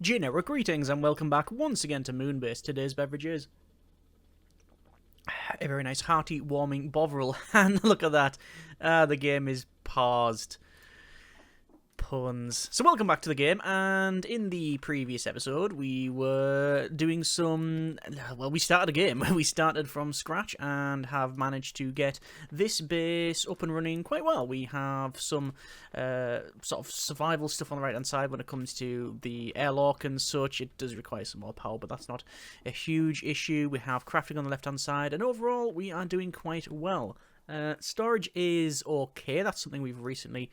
Generic greetings and welcome back once again to MewnBase. Today's beverage is a very nice hearty warming bovril, and look at that, the game is paused. Puns. So welcome back to the game, and in the previous episode we were doing some, well, we started a game. We started from scratch and have managed to get this base up and running quite well. We have some sort of survival stuff on the right hand side when it comes to the airlock and such. It does require some more power, but that's not a huge issue. We have crafting on the left hand side, and overall we are doing quite well. Storage is okay. That's something we've recently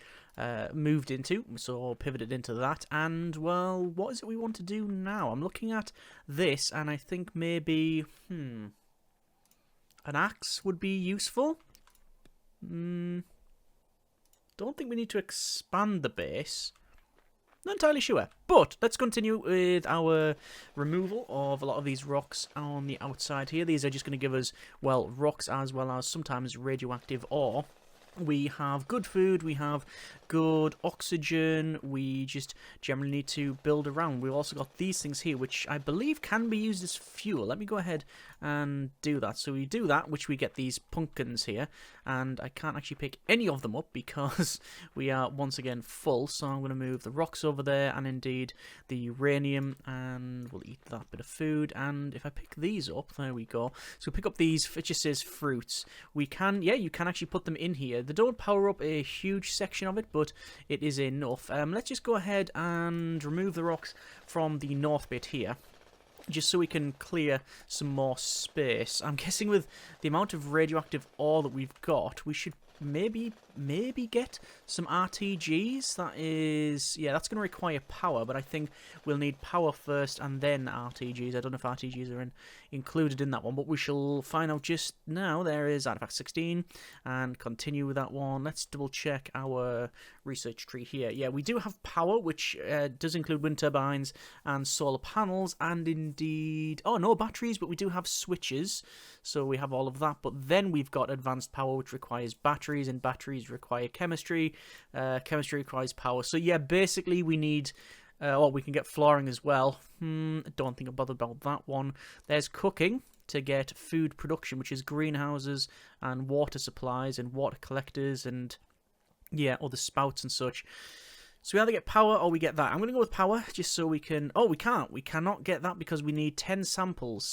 moved into, so pivoted into that. And, well, what is it we want to do now? I'm looking at this, and I think maybe, an axe would be useful. Don't think we need to expand the base. Not entirely sure, but let's continue with our removal of a lot of these rocks on the outside here. These are just going to give us, well, rocks as well as sometimes radioactive ore. We have good food, we have good oxygen, we just generally need to build around. We've also got these things here, which I believe can be used as fuel. Let me go ahead and do that. So we do that, which we get these pumpkins here, and I can't actually pick any of them up because we are once again full. So I'm going to move the rocks over there, and indeed the uranium, and we'll eat that bit of food. And if I pick these up, there we go. So pick up these, it just says fruits. We can, yeah, you can actually put them in here. They don't power up a huge section of it, but it is enough. Let's just go ahead and remove the rocks from the north bit here, just so we can clear some more space. I'm guessing with the amount of radioactive ore that we've got, we should maybe get some RTGs. That is, yeah, that's going to require power, but I think we'll need power first and then RTGs. I don't know if RTGs are included in that one, but we shall find out just now. There is artifact 16, and continue with that one. Let's double check our research tree here. Yeah, we do have power, which does include wind turbines and solar panels, and indeed, oh, no batteries, but we do have switches, so we have all of that. But then we've got advanced power, which requires batteries, and batteries require chemistry. Chemistry requires power. So yeah, basically we need, well, we can get flooring as well. Don't think I'll bother about that one. There's cooking to get food production, which is greenhouses and water supplies and water collectors and, yeah, other spouts and such. So we either get power or we get that. I'm going to go with power just so we can... Oh, we can't. We cannot get that because we need 10 samples.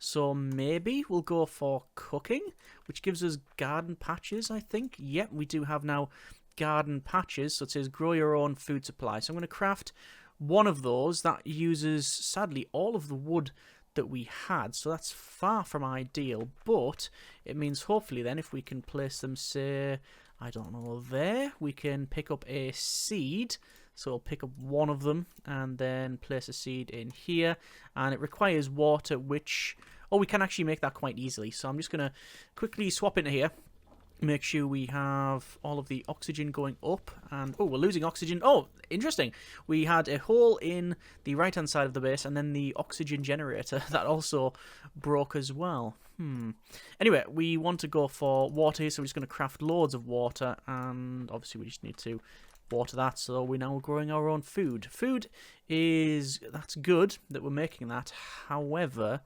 So maybe we'll go for cooking, which gives us garden patches, I think. Yep, we do have now garden patches. So it says grow your own food supply. So I'm going to craft one of those that uses, sadly, all of the wood that we had. So that's far from ideal, but it means hopefully then if we can place them, say, I don't know, there, we can pick up a seed. So I'll pick up one of them and then place a seed in here. And it requires water, which... Oh, we can actually make that quite easily. So I'm just going to quickly swap into here. Make sure we have all of the oxygen going up. And, oh, we're losing oxygen. Oh, interesting. We had a hole in the right-hand side of the base and then the oxygen generator that also broke as well. Anyway, we want to go for water here, so we're just going to craft loads of water. And obviously we just need to water that, so we're now growing our own food. Food is, that's good that we're making that. However,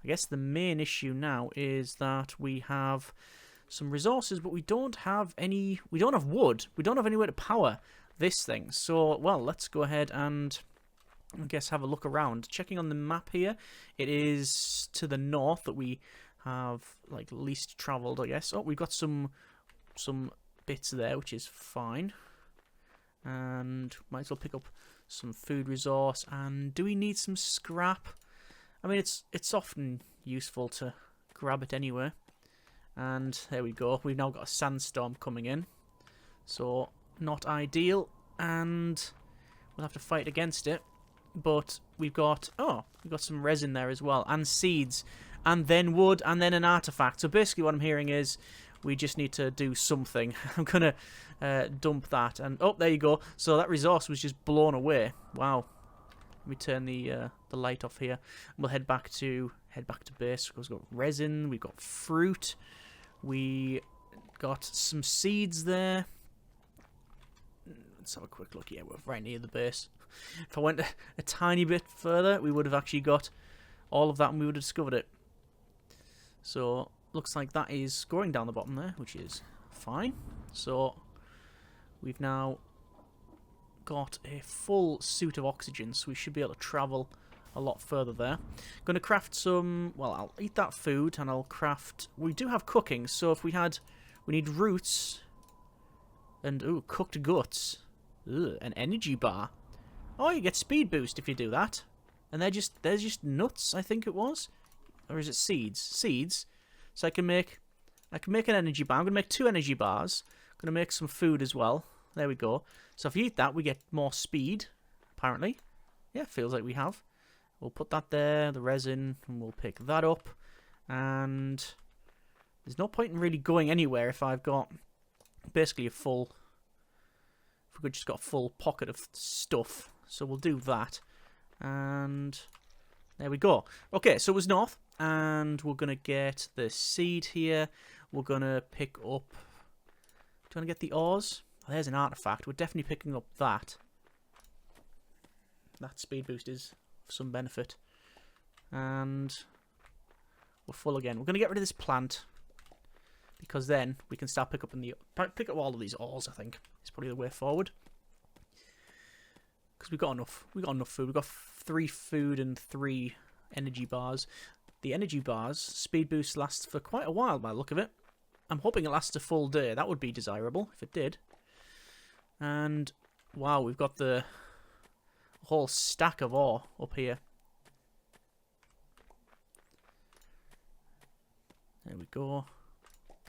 I guess the main issue now is that we have some resources, but we don't have any, we don't have wood. We don't have anywhere to power this thing. So, well, let's go ahead and I guess have a look around. Checking on the map here, it is to the north that we have like least traveled, I guess. Oh, we've got some bits there, which is fine. And might as well pick up some food resource. And do we need some scrap? I mean, it's often useful to grab it anyway. And there we go. We've now got a sandstorm coming in. So, not ideal. And we'll have to fight against it. But we've got, oh, we've got some resin there as well. And seeds. And then wood. And then an artifact. So basically what I'm hearing is we just need to do something. I'm going to dump that. And, oh, there you go. So that resource was just blown away. Wow. Let me turn the light off here. We'll head back to base. We've got resin. We've got fruit. We got some seeds there. Let's have a quick look. Yeah, we're right near the base. If I went a tiny bit further, we would have actually got all of that and we would have discovered it. So, looks like that is scoring down the bottom there, which is fine. So, we've now got a full suit of oxygen, so we should be able to travel a lot further there. Going to craft some... Well, I'll eat that food, and I'll craft... We do have cooking, so if we had... We need roots... And, ooh, cooked guts. Ugh, an energy bar. Oh, you get speed boost if you do that. And they're just nuts, I think it was. Or is it seeds? Seeds. So I can make an energy bar. I'm going to make 2 energy bars. I'm going to make some food as well. There we go. So if you eat that, we get more speed, apparently. Yeah, feels like we have. We'll put that there, the resin, and we'll pick that up. And there's no point in really going anywhere if I've got basically a full... If we've just got a full pocket of stuff. So we'll do that. And there we go. Okay, so it was north. And we're going to get the seed here. We're going to pick up... Do you want to get the ores? Oh, there's an artifact. We're definitely picking up that. That speed boost is of some benefit. And we're full again. We're going to get rid of this plant. Because then we can start pick up all of these ores, I think. It's probably the way forward. Because we've got enough. We've got enough food. We've got 3 food and 3 energy bars. The energy bars, speed boost lasts for quite a while by the look of it. I'm hoping it lasts a full day. That would be desirable if it did. And wow, we've got the whole stack of ore up here. There we go.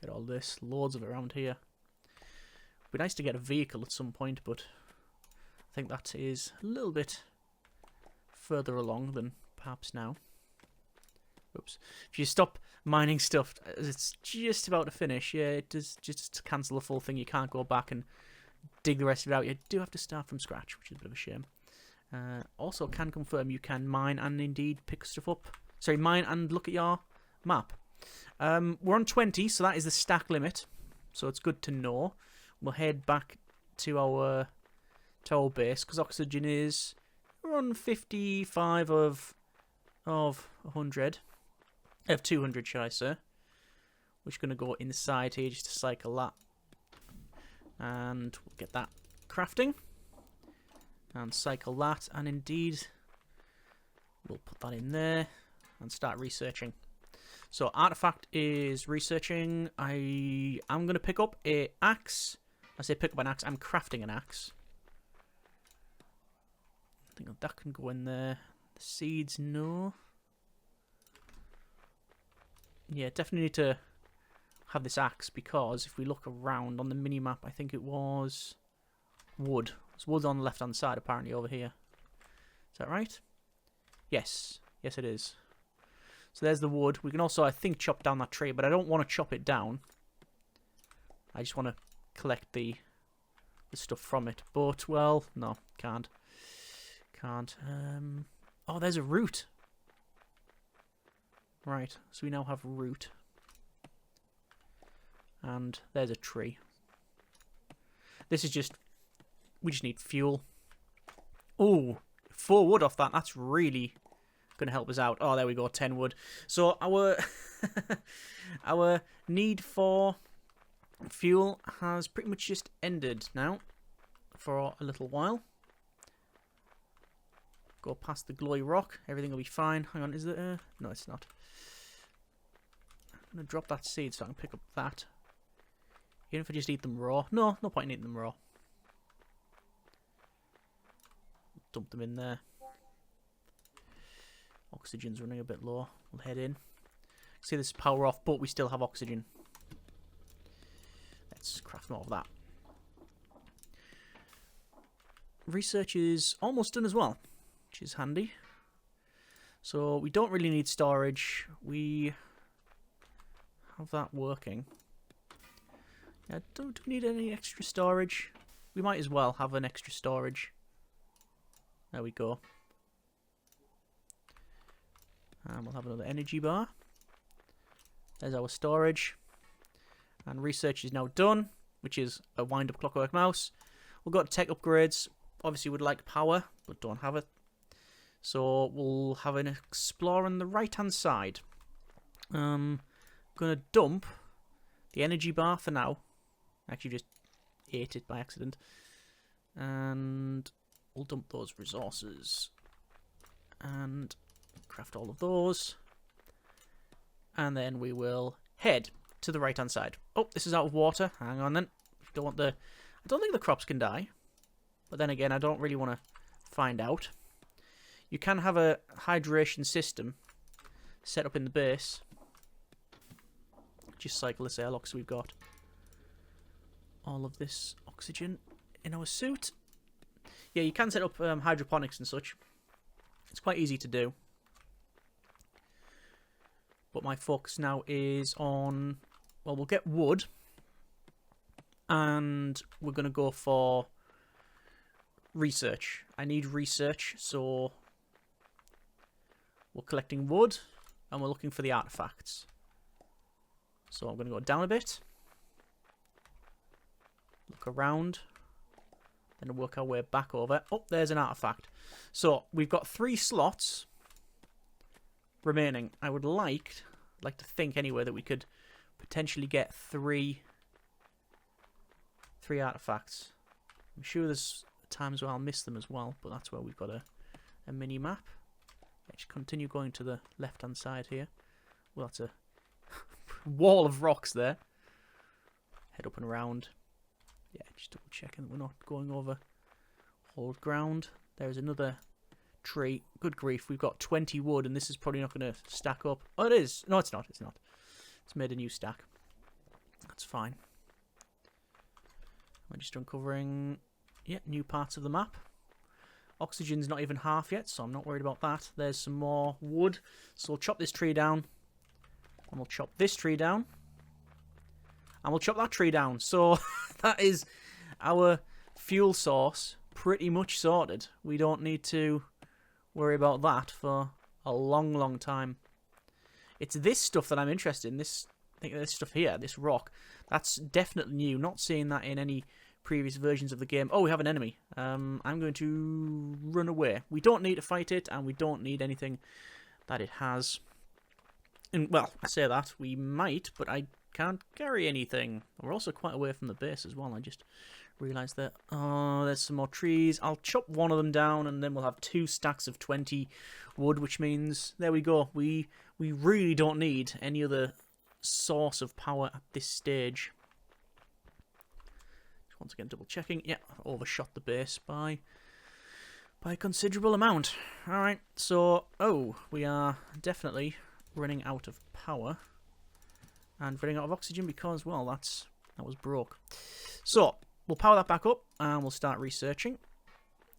Get all this. Loads of it around here. It'd be nice to get a vehicle at some point, but I think that is a little bit further along than perhaps now. Oops. If you stop mining stuff, it's just about to finish. Yeah, it does just cancel the full thing. You can't go back and dig the rest of it out. You do have to start from scratch, which is a bit of a shame. Also, can confirm you can mine and indeed pick stuff up. Sorry, mine and look at your map. We're on 20, so that is the stack limit. So it's good to know. We'll head back to our base because oxygen is we're on 55 of 100. Of 200, shall I say. We're just going to go inside here just to cycle that. And we'll get that crafting. And cycle that. And indeed, we'll put that in there and start researching. So artifact is researching. I am going to pick up a axe. I say pick up an axe. I'm crafting an axe. I think that can go in there. The seeds, no. Yeah, definitely need to have this axe because if we look around on the mini-map, I think it was wood. There's wood on the left-hand side apparently over here. Is that right? Yes. Yes, it is. So there's the wood. We can also, I think, chop down that tree, but I don't want to chop it down. I just want to collect the stuff from it. But, well, no, can't. Can't. Oh, there's a root. Right, so we now have root. And there's a tree. This is just... We just need fuel. Ooh, 4 wood off that. That's really going to help us out. Oh, there we go, 10 wood. So our our need for fuel has pretty much just ended now for a little while. Go past the glowy rock. Everything will be fine. Hang on, is it? No, it's not. I'm going to drop that seed so I can pick up that. Even if I just eat them raw. No point in eating them raw. Dump them in there. Oxygen's running a bit low. We'll head in. See, this is power off, but we still have oxygen. Let's craft more of that. Research is almost done as well, which is handy. So we don't really need storage. We have that working. Yeah, don't we need any extra storage? We might as well have an extra storage. There we go. And we'll have another energy bar. There's our storage. And research is now done, which is a wind-up clockwork mouse. We'll go to tech upgrades. obviously would like power, but don't have it. So we'll have an explore on the right-hand side. I'm going to dump the energy bar for now. Actually just ate it by accident. And we'll dump those resources. And craft all of those. And then we will head to the right-hand side. Oh, this is out of water. Hang on then. I don't think the crops can die. But then again, I don't really want to find out. You can have a hydration system set up in the base. Just cycle this airlock so we've got all of this oxygen in our suit. Yeah, you can set up hydroponics and such. It's quite easy to do. But my focus now is on... Well, we'll get wood. And we're going to go for research. I need research, so we're collecting wood and we're looking for the artifacts. So I'm going to go down a bit, look around, then work our way back over. Oh, there's an artifact. So we've got 3 slots remaining. I would like to think anyway that we could potentially get 3 artifacts. I'm sure there's times where I'll miss them as well, but that's where we've got a mini map. Let's continue going to the left hand side here. Well, that's a wall of rocks there. Head up and around. Yeah, just double checking that we're not going over old ground. There's another tree. Good grief, we've got 20 wood and this is probably not going to stack up. Oh, it is. No, it's not. It's not. It's made a new stack. That's fine. We're just uncovering, yeah, new parts of the map. Oxygen's not even half yet, so I'm not worried about that. There's some more wood. So we'll chop this tree down. And we'll chop this tree down. And we'll chop that tree down. So that is our fuel source pretty much sorted. We don't need to worry about that for a long, long time. It's this stuff that I'm interested in. I think this stuff here, this rock, that's definitely new. Not seeing that in any previous versions of the game. Oh, we have an enemy. I'm going to run away. We don't need to fight it, and we don't need anything that it has. And, well, I say that. We might, but I can't carry anything. We're also quite away from the base as well. I just realised that. Oh, there's some more trees. I'll chop one of them down, and then we'll have 2 stacks of 20 wood, which means, there we go. We really don't need any other source of power at this stage. Once again, double checking. Yeah, I've overshot the base by a considerable amount. Alright, so, we are definitely running out of power. And running out of oxygen because, well, that was broke. So, we'll power that back up and we'll start researching.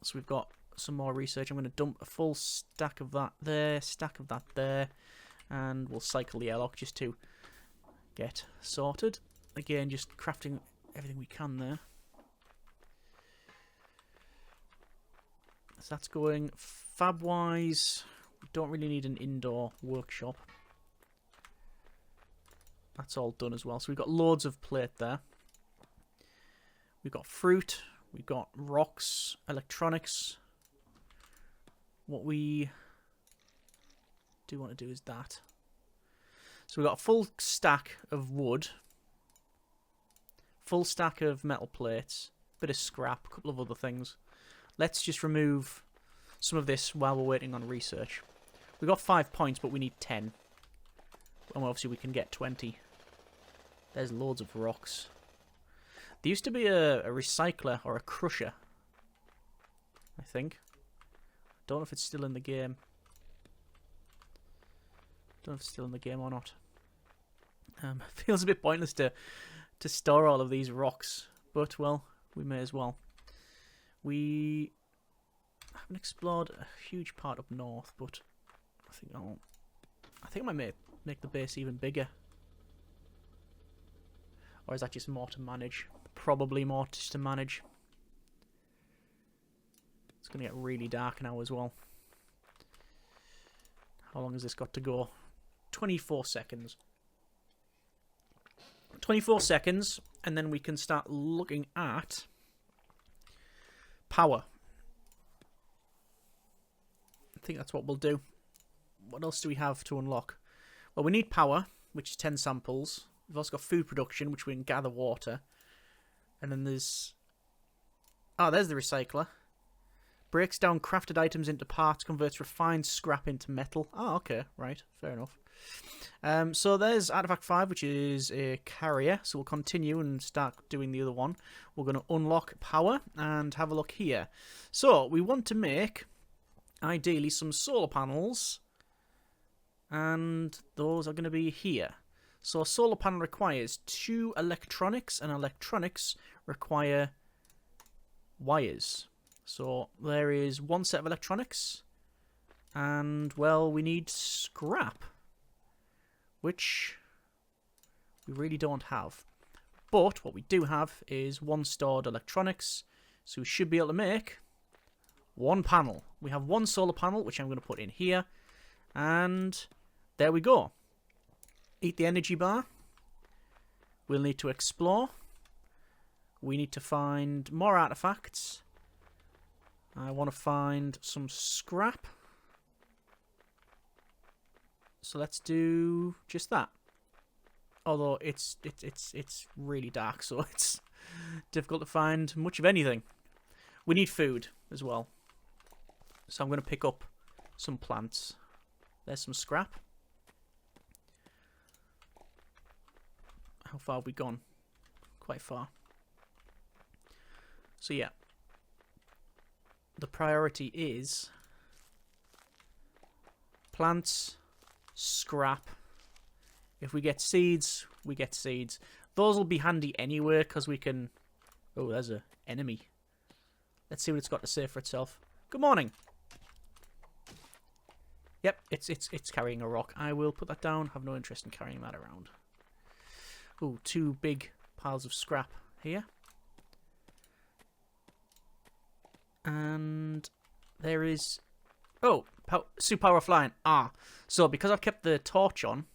So we've got some more research. I'm going to dump a full stack of that there. And we'll cycle the airlock just to get sorted. Again, just crafting everything we can there. So that's going fab-wise. We don't really need an indoor workshop. That's all done as well. So we've got loads of plate there. We've got fruit. We've got rocks, electronics. What we do want to do is that. So we've got a full stack of wood. Full stack of metal plates. Bit of scrap. A couple of other things. Let's just remove some of this while we're waiting on research. We've got 5 points, but we need 10. And obviously we can get 20. There's loads of rocks. There used to be a recycler or a crusher, I think. Don't know if it's still in the game. Don't know if it's still in the game or not. Feels a bit pointless to store all of these rocks, but, well, we may as well. We haven't explored a huge part up north, but I think I might make the base even bigger. Or is that just more to manage? Probably more just to manage. It's going to get really dark now as well. How long has this got to go? 24 seconds. 24 seconds, and then we can start looking at power. I think that's what we'll do. What else do we have to unlock? Well, we need power, which is 10 samples. We've also got food production, which we can gather water. And then there's... Oh, there's the recycler. Breaks down crafted items into parts, converts refined scrap into metal. Oh, okay, right, fair enough. So there's Artifact 5, which is a carrier. So we'll continue and start doing the other one. We're going to unlock power and have a look here. So we want to make, ideally, some solar panels. And those are going to be here. So a solar panel requires 2 electronics, and electronics require wires. So there is 1 set of electronics, and, well, we need scrap, which we really don't have. But what we do have is 1 stored electronics, so we should be able to make 1 panel. We have 1 solar panel, which I'm going to put in here, and there we go. Eat the energy bar. We'll need to explore. We need to find more artifacts. I want to find some scrap. So let's do just that. Although it's really dark, so it's difficult to find much of anything. We need food as well. So I'm going to pick up some plants. There's some scrap. How far have we gone? Quite far. So yeah. The priority is plants, scrap. If we get seeds, we get seeds. Those will be handy anyway because we can... Oh, there's an enemy. Let's see what it's got to say for itself. Good morning. Yep, it's carrying a rock. I will put that down. Have no interest in carrying that around. Oh, 2 big piles of scrap here. And there is... Oh, soup power offline. Ah, so because I've kept the torch on,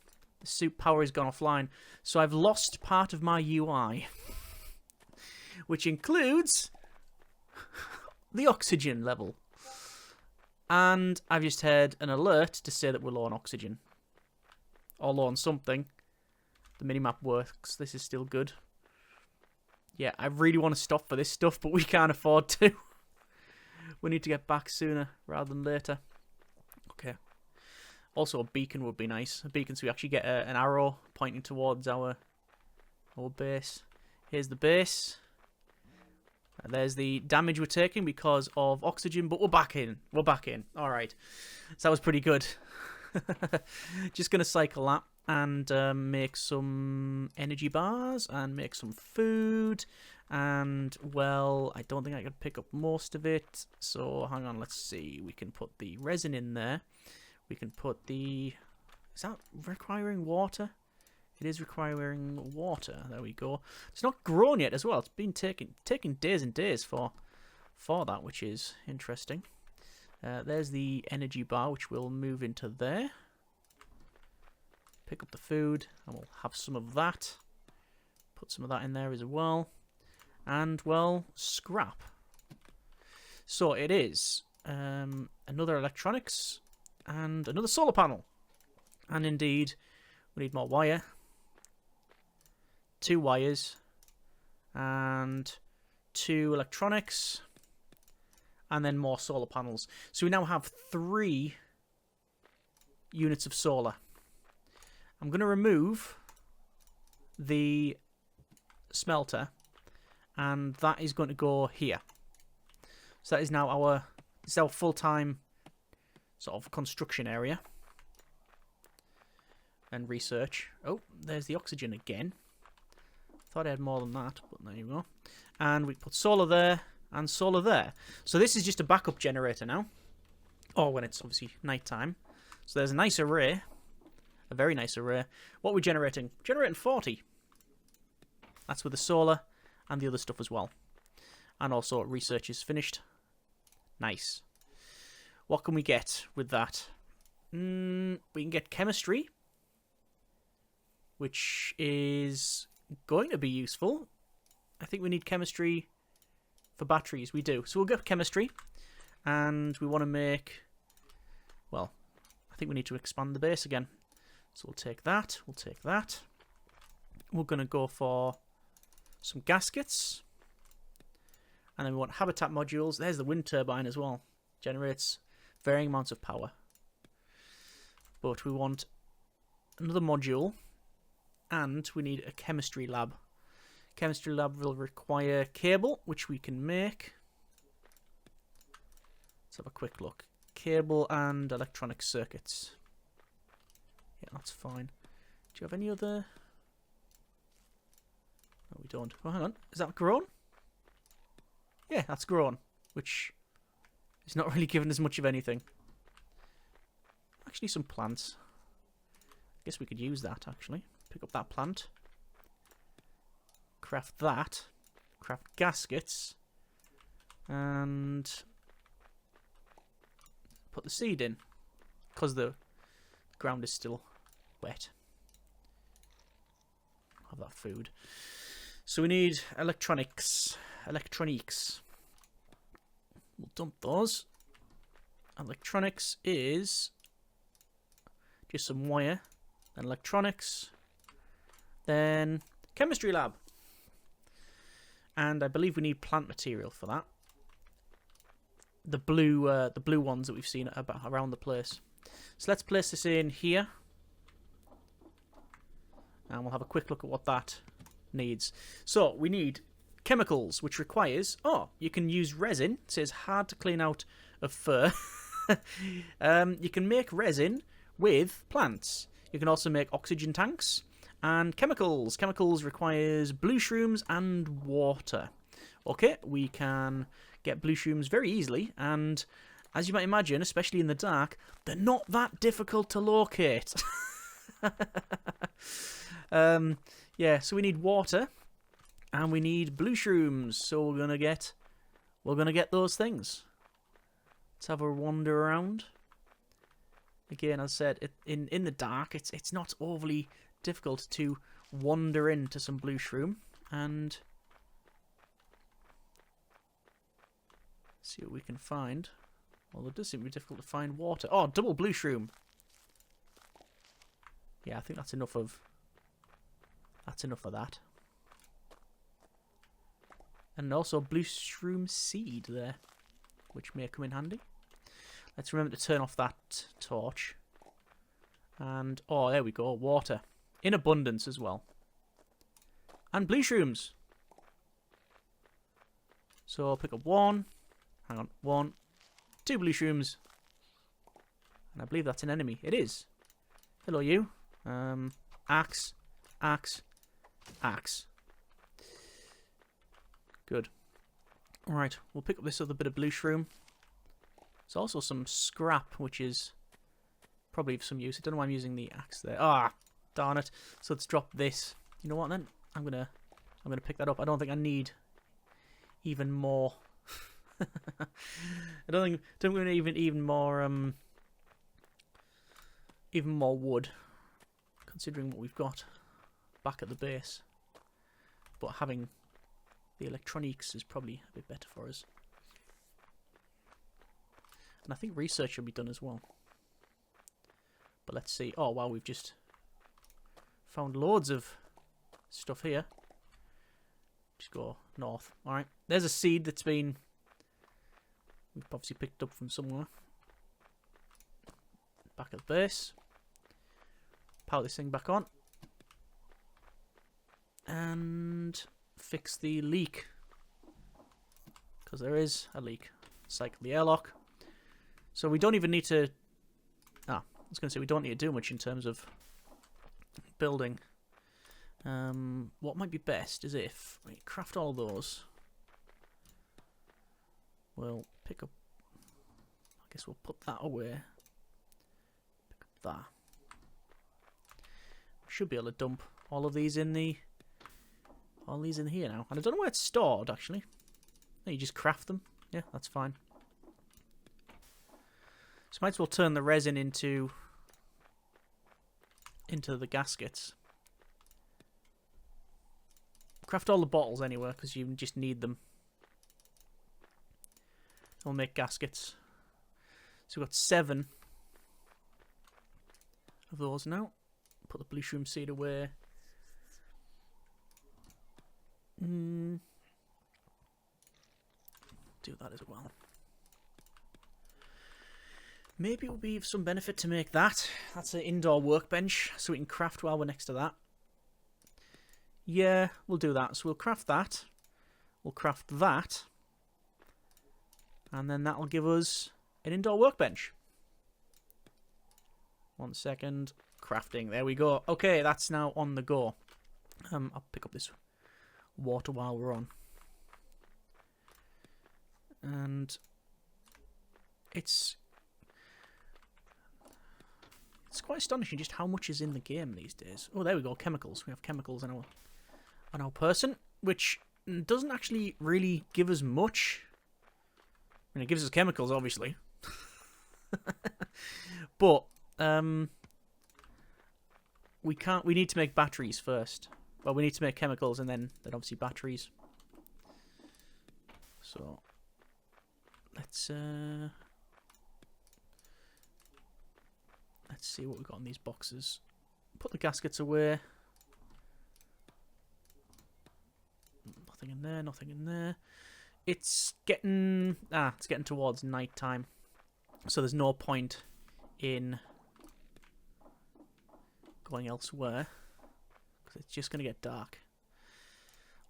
the soup power has gone offline. So I've lost part of my UI. Which includes the oxygen level. And I've just had an alert to say that we're low on oxygen. Or low on something. The minimap works. This is still good. Yeah, I really want to stop for this stuff, but we can't afford to. We need to get back sooner rather than later. Okay. Also, a beacon would be nice. A beacon so we actually get an arrow pointing towards our base. Here's the base. There's the damage we're taking because of oxygen, but we're back in. We're back in. All right. So that was pretty good. Just going to cycle that and make some energy bars and make some food. And, well, I don't think I could pick up most of it. So, hang on, let's see. We can put the resin in there. We can put the... Is that requiring water? It is requiring water. There we go. It's not grown yet as well. It's been taking days and days for that, which is interesting. There's the energy bar, which we'll move into there. Pick up the food, and we'll have some of that. Put some of that in there as well. And, well, scrap. So it is another electronics and another solar panel. And indeed, we need more wire. 2 wires. And 2 electronics. And then more solar panels. So we now have 3 units of solar. I'm going to remove the smelter. And that is going to go here. So that is now our full-time sort of construction area. And research. Oh, there's the oxygen again. Thought I had more than that, but there you go. And we put solar there and solar there. So this is just a backup generator now. Or when it's obviously nighttime. So there's a nice array. A very nice array. What are we generating? Generating 40. That's with the solar and the other stuff as well. And also research is finished. Nice. What can we get with that? We can get chemistry, which is going to be useful. I think we need chemistry for batteries. We do. So we'll get chemistry. And we want to make Well, I think we need to expand the base again. So we'll take that. We'll take that. We're going to go for some gaskets. And then we want habitat modules. There's the wind turbine as well. Generates varying amounts of power. But we want another module. And we need a chemistry lab. Chemistry lab will require cable, which we can make. Let's have a quick look. Cable and electronic circuits. Yeah, that's fine. Do you have any other? No, we don't. Oh, hang on. Is that grown? Yeah, that's grown. Which is not really giving us much of anything. Actually, some plants. I guess we could use that, actually. Pick up that plant. Craft that. Craft gaskets. And put the seed in. Because the ground is still wet. Have that food. So we need electronics. Electronics. We'll dump those. Electronics is just some wire. Then electronics. Then chemistry lab. And I believe we need plant material for that. The blue ones that we've seen about around the place. So let's place this in here. And we'll have a quick look at what that needs. So we need chemicals, which requires... Oh, you can use resin. It says hard to clean out of fur. You can make resin with plants. You can also make oxygen tanks. And chemicals. Chemicals requires blue shrooms and water. Okay, we can get blue shrooms very easily. And as you might imagine, especially in the dark, they're not that difficult to locate. Yeah, so we need water. And we need blue shrooms. So we're gonna get those things. Let's have a wander around. Again, as I said, in the dark, it's not overly difficult to wander into some blue shroom and see what we can find. Well, it does seem to be difficult to find water. Oh, double blue shroom. Yeah, I think that's enough of that. And also blue shroom seed there, which may come in handy. Let's remember to turn off that torch. And, oh, there we go, water. In abundance as well. And blue shrooms. So I'll pick up one. Hang on, 1, 2 blue shrooms. And I believe that's an enemy. It is. Hello, you. Axe, axe, axe. Good. Alright, we'll pick up this other bit of blue shroom. There's also some scrap, which is probably of some use. I don't know why I'm using the axe there. Ah, darn it. So let's drop this. You know what then? I'm gonna pick that up. I don't think I need even more. I don't need even more wood, considering what we've got back at the base. But having the electronics is probably a bit better for us. And I think research will be done as well. But let's see. Oh wow, we've just found loads of stuff here. Just go north. Alright. There's a seed that's been... We've obviously picked up from somewhere. Back at the base. Power this thing back on. And fix the leak. Because there is a leak. Cycle the airlock. So we don't even need to... I was going to say we don't need to do much in terms of building. What might be best is if we craft all those. We'll pick up... I guess we'll put that away. Pick up that. We should be able to dump all of these in the... All these in here now. And I don't know where it's stored, actually. No, you just craft them. Yeah, that's fine. So might as well turn the resin into the gaskets. Craft all the bottles anyway, because you just need them. We'll make gaskets. So we've got 7 of those now. Put the blue shroom seed away. Do that as well. Maybe it would be of some benefit to make that. That's an indoor workbench, so we can craft while we're next to that. Yeah, we'll do that. So we'll craft that. We'll craft that. And then that'll give us an indoor workbench. 1 second. Crafting. There we go. Okay, that's now on the go. I'll pick up this water while we're on. And it's quite astonishing just how much is in the game these days. Oh, there we go. Chemicals. We have chemicals on our person, which doesn't actually really give us much. I mean, it gives us chemicals, obviously. But we need to make batteries first. Well, we need to make chemicals and then obviously batteries. So let's see what we've got in these boxes. Put the gaskets away. Nothing in there, nothing in there. It's getting towards night time. So there's no point in going elsewhere because it's just going to get dark.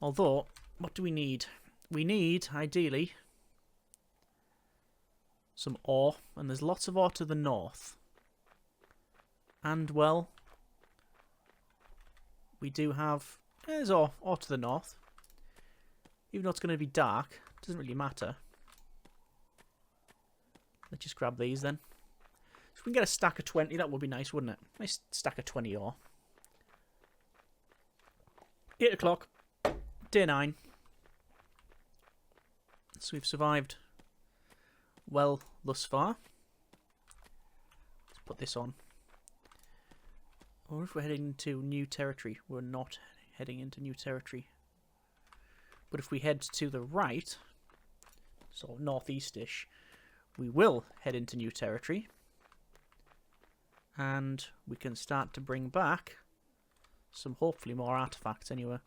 Although, what do we need? We need, ideally, some ore, and there's lots of ore to the north. And, well, we do have... There's ore to the north. Even though it's going to be dark, it doesn't really matter. Let's just grab these then. So if we can get a stack of 20, that would be nice, wouldn't it? Nice stack of 20 ore. 8 o'clock. Day 9. So we've survived well thus far. Let's put this on. Or if we're heading into new territory. We're not heading into new territory. But if we head to the right, so northeast-ish, we will head into new territory. And we can start to bring back some, hopefully, more artifacts anyway.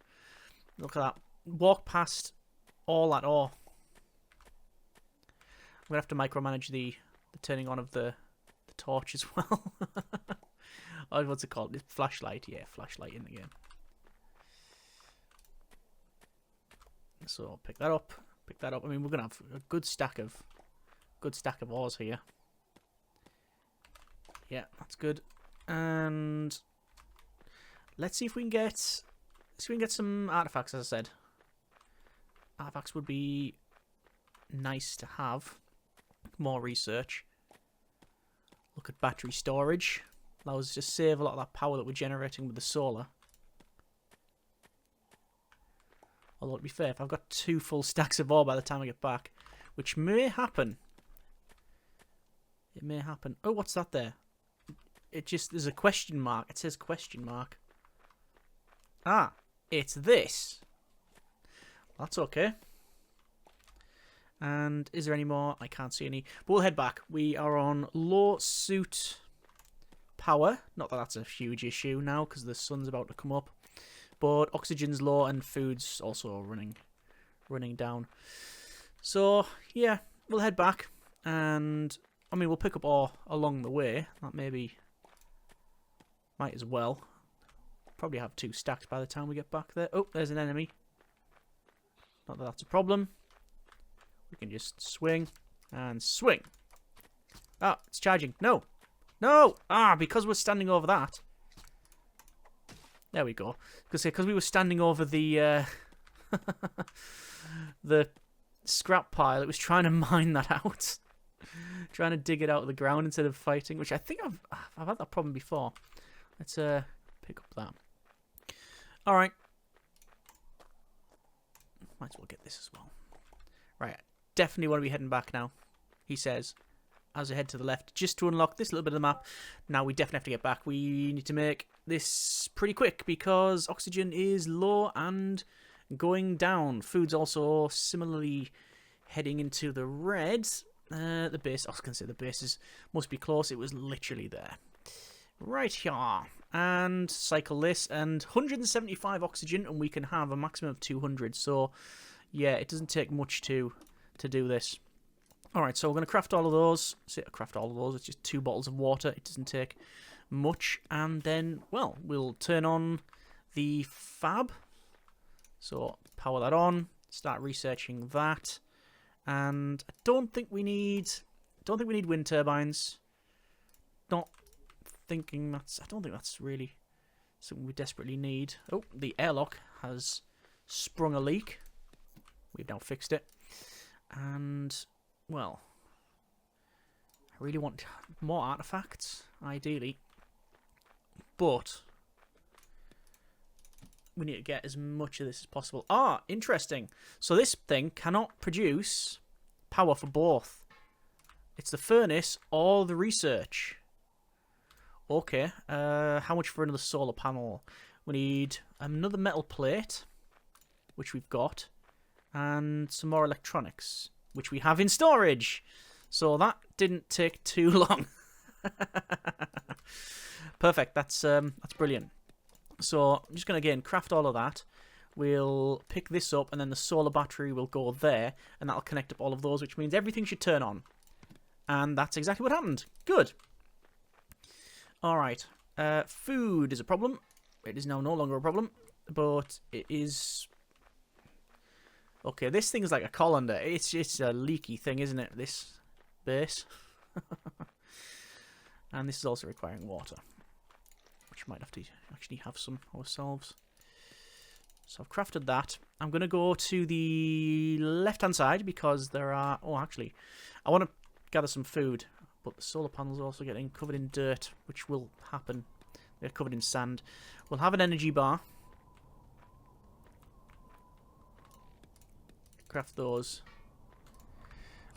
Look at that. Walk past all that ore. I'm going to have to micromanage the turning on of the torch as well. Oh, what's it called? Flashlight. Yeah, flashlight in the game. So pick that up. Pick that up. I mean, we're going to have a good stack of ores here. Yeah, that's good. And let's see if we can get some artifacts, as I said. Artifacts would be nice to have. More research. Look at battery storage. Allows us to save a lot of that power that we're generating with the solar. Although, to be fair, if I've got 2 full stacks of ore by the time I get back, which may happen. It may happen. Oh, what's that there? There's a question mark. It says question mark. Ah, it's this. That's okay. And is there any more? I can't see any. But we'll head back. We are on low suit power. Not that that's a huge issue now because the sun's about to come up. But oxygen's low and food's also running down. So, yeah, we'll head back. And, I mean, we'll pick up ore along the way. That maybe might as well. Probably have 2 stacks by the time we get back there. Oh, there's an enemy. Not that that's a problem. We can just swing and swing. Ah, it's charging. No. No! Ah, because we're standing over that. There we go. Because we were standing over the the scrap pile, it was trying to mine that out. Trying to dig it out of the ground instead of fighting, which I think I've had that problem before. Let's pick up that. Alright. Might as well get this as well. Right. Definitely want to be heading back now, he says, as I head to the left, just to unlock this little bit of the map. Now we definitely have to get back. We need to make this pretty quick because oxygen is low and going down. Food's also similarly heading into the red. The base, I was going to say the bases must be close. It was literally there. Right here. And cycle this, and 175 oxygen, and we can have a maximum of 200. So, yeah, it doesn't take much to do this. Alright, so we're going to craft all of those. It's just 2 bottles of water. It doesn't take much. And then, well, we'll turn on the fab. So, power that on. Start researching that. And I don't think we need wind turbines. I don't think that's really something we desperately need. Oh, the airlock has sprung a leak. We've now fixed it. And, well, I really want more artifacts, ideally. But we need to get as much of this as possible. Ah, interesting. So this thing cannot produce power for both. It's the furnace or the research. Okay, how much for another solar panel? We need another metal plate, which we've got, and some more electronics, which we have in storage. So that didn't take too long. Perfect, that's brilliant. So I'm just going to, again, craft all of that. We'll pick this up, and then the solar battery will go there, and that'll connect up all of those, which means everything should turn on. And that's exactly what happened. Good. Alright, food is a problem. It is now no longer a problem, but it is... Okay, this thing is like a colander. It's a leaky thing, isn't it, this base? And this is also requiring water, which might have to actually have some ourselves. So I've crafted that. I'm going to go to the left-hand side because there are... Oh, actually, I want to gather some food. But the solar panels are also getting covered in dirt, which will happen. They're covered in sand. We'll have an energy bar. Craft those.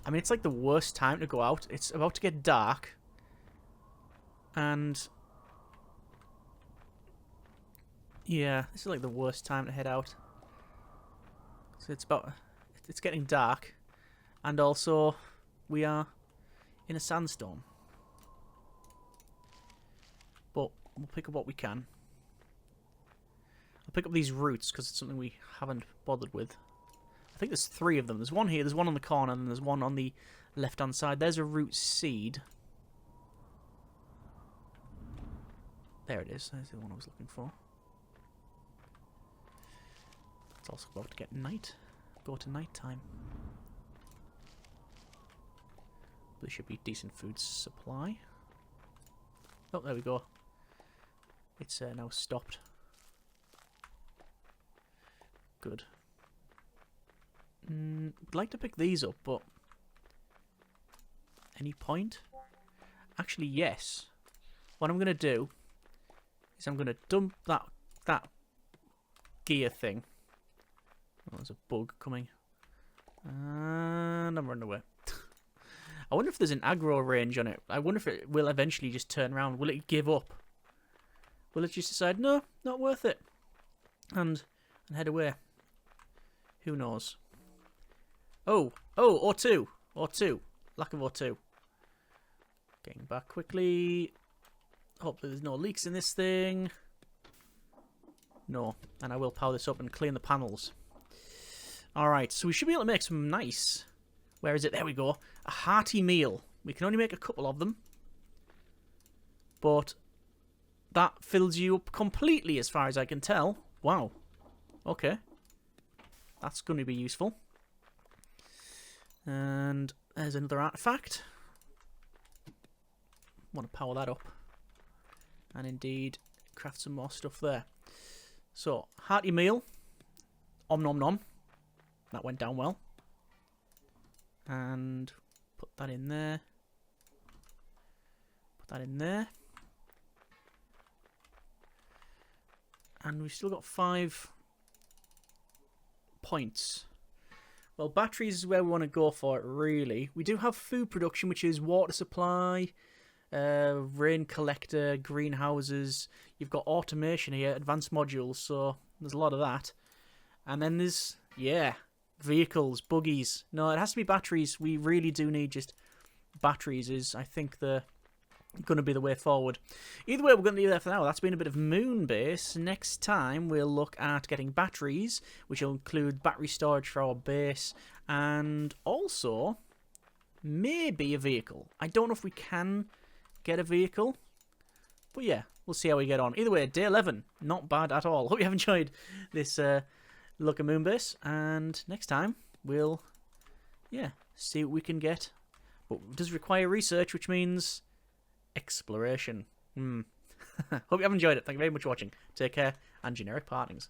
I mean, it's like the worst time to go out. It's about to get dark. And... yeah, this is like the worst time to head out. So it's getting dark. And also, we are in a sandstorm. But we'll pick up what we can. I'll pick up these roots because it's something we haven't bothered with. I think there's 3 of them. There's one here, there's one on the corner, and there's one on the left-hand side. There's a root seed. There it is. There's the one I was looking for. It's also about to get night. Go to night time. There should be decent food supply. Oh, there we go. It's now stopped. Good. I'd like to pick these up, but... any point? Actually, yes. What I'm going to do is I'm going to dump that gear thing. Oh, there's a bug coming. And I'm running away. I wonder if there's an aggro range on it. I wonder if it will eventually just turn around. Will it give up? Will it just decide, no, not worth it, and head away? Who knows? Oh, O2. O2. Lack of O2. Getting back quickly. Hopefully there's no leaks in this thing. No. And I will power this up and clean the panels. Alright, so we should be able to make some nice... Where is it? There we go. A hearty meal. We can only make a couple of them. But that fills you up completely as far as I can tell. Wow. Okay. That's going to be useful. And there's another artifact. Want to power that up. And indeed, craft some more stuff there. So, hearty meal. Om nom nom. That went down well. And put that in there. Put that in there. And we've still got 5 points. Well, batteries is where we want to go for it, really. We do have food production, which is water supply, rain collector, greenhouses. You've got automation here, advanced modules, so there's a lot of that. And then there's, yeah, vehicles, buggies. No, it has to be batteries. We really do need just batteries is, I think, the going to be the way forward. Either way, we're going to leave that for now. That's been a bit of MewnBase. Next time, we'll look at getting batteries, which will include battery storage for our base, and also maybe a vehicle. I don't know if we can get a vehicle, but yeah, we'll see how we get on. Either way, day 11, not bad at all. Hope you have enjoyed this look at MewnBase, and next time we'll, yeah, see what we can get. But it does require research, which means exploration. Hope you have enjoyed it. Thank you very much for watching. Take care, and generic partings.